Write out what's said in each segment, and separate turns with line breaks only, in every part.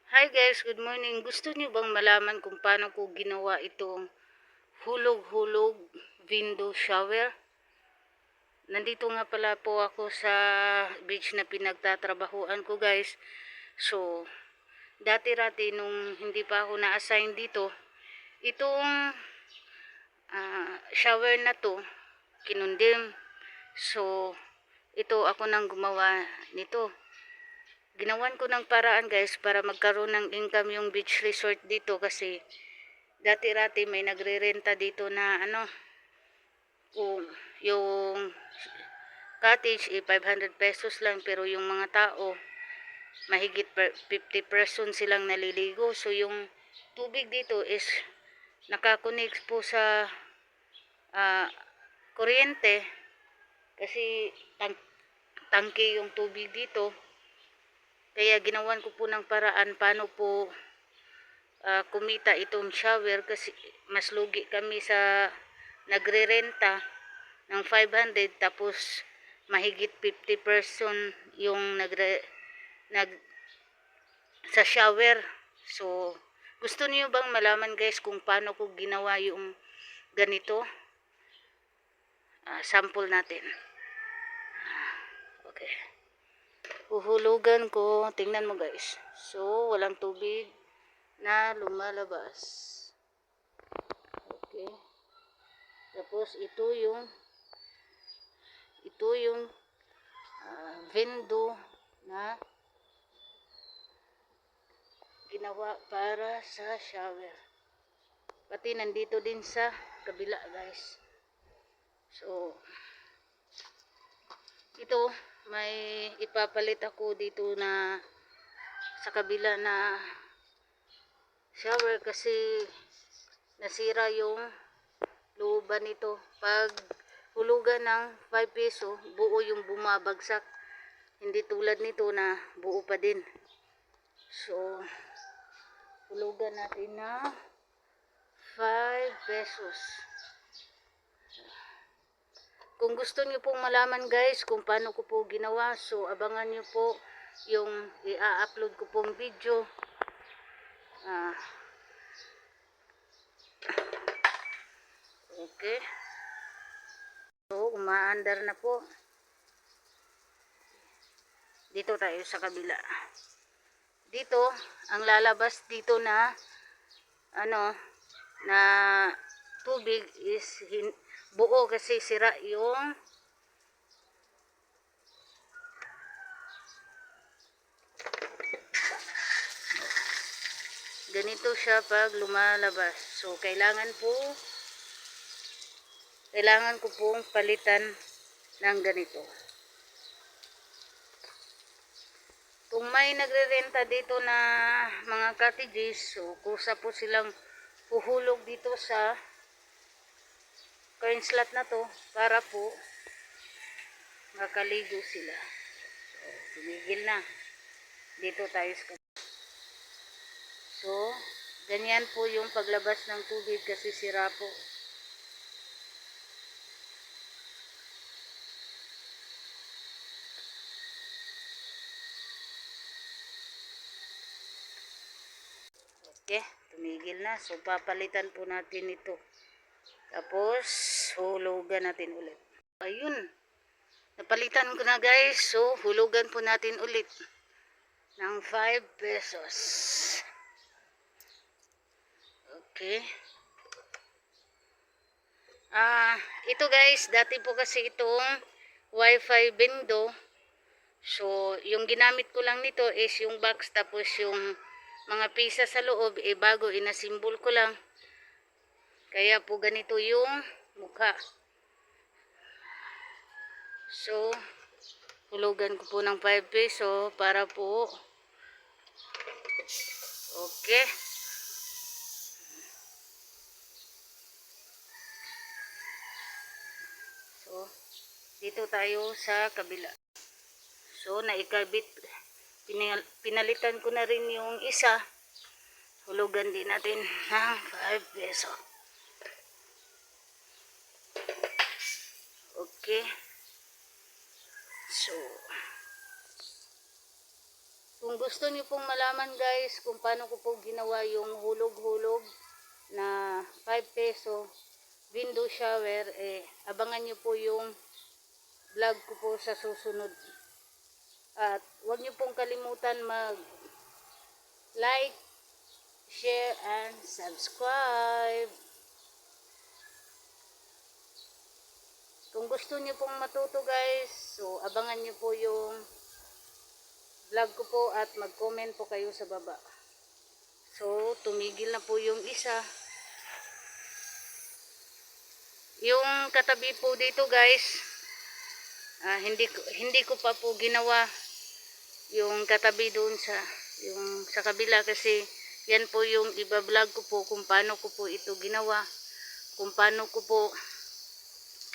Hi guys, good morning. Gusto niyo bang malaman kung paano ko ginawa itong hulog-hulog window shower? Nandito nga pala po ako sa beach na pinagtatrabahuan ko guys. So, dati-rati nung hindi pa ako na-assign dito, itong shower na to, kinundim. So, ito ako nang gumawa nito. Ginawan ko ng paraan guys para magkaroon ng income yung beach resort dito kasi dati-rati may nagre-renta dito na kung yung cottage 500 pesos lang pero yung mga tao mahigit 50 person silang naliligo. So yung tubig dito is nakakonect po sa kuryente kasi tangke yung tubig dito. Kaya ginawan ko po ng paraan paano po kumita itong shower kasi mas lugi kami sa nagre-renta ng 500 tapos mahigit 50 person yung nag sa shower. So gusto niyo bang malaman guys kung paano ko ginawa yung ganito? Sample natin. Okay. Huhulugan ko, tingnan mo guys. So walang tubig na lumalabas. Okay. Tapos ito yung window na ginawa para sa shower. Pati nandito din sa kabila guys. So ito may ipapalit ako dito na sa kabila na shower kasi nasira yung looban nito. Pag hulugan ng 5 peso, buo yung bumabagsak. Hindi tulad nito na buo pa din. So, hulugan natin na 5 pesos. Kung gusto niyo pong malaman guys kung paano ko po ginawa, so abangan niyo po yung i-upload ko pong video. Okay. So, umaandar na po. Dito tayo sa kabila. Dito, ang lalabas dito na na tubig is buo kasi sira yung ganito siya pag lumalabas. So kailangan ko pong palitan ng ganito. Kung may nagre-renta dito na mga cottages, so kusa po silang huhulog dito sa coin slot na to para po makaligo sila. So, tumigil na. Dito tayo sa so, ganyan po yung paglabas ng tubig kasi sira po. Okay, tumigil na. So, papalitan po natin ito. Tapos, hulugan natin ulit. Ayun. Napalitan ko na guys. So, hulugan po natin ulit ng 5 pesos. Okay. Ito guys, dati po kasi itong wifi window. So, yung ginamit ko lang nito is yung box tapos yung mga pisa sa loob, bago inasimbol ko lang. Kaya po ganito yung mukha. So, hulugan ko po ng 5 peso para po okay. So, dito tayo sa kabila. So, naikabit. Pinalitan ko na rin yung isa. Hulugan din natin ng 5 peso. Okay. So, Kung gusto niyo pong malaman guys kung paano ko po ginawa yung hulog-hulog na 5 peso window shower, abangan niyo po yung vlog ko po sa susunod. At huwag niyo pong kalimutan mag like, share, and subscribe. Kung gusto niyo pong matuto guys, so abangan niyo po yung vlog ko po at mag-comment po kayo sa baba. So, tumigil na po yung isa. Yung katabi po dito guys, hindi ko pa po ginawa yung katabi doon sa kabila kasi yan po yung iba-vlog ko po kung paano ko po ito ginawa, kung paano ko po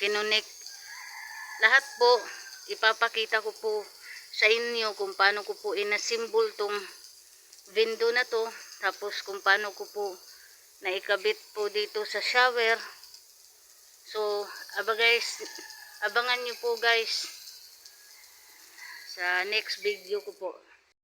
kinonek. Lahat po ipapakita ko po sa inyo kung paano ko po inasimbol tong window na to, tapos kung paano ko po naikabit po dito sa shower. So, abangan nyo po guys sa next video ko po.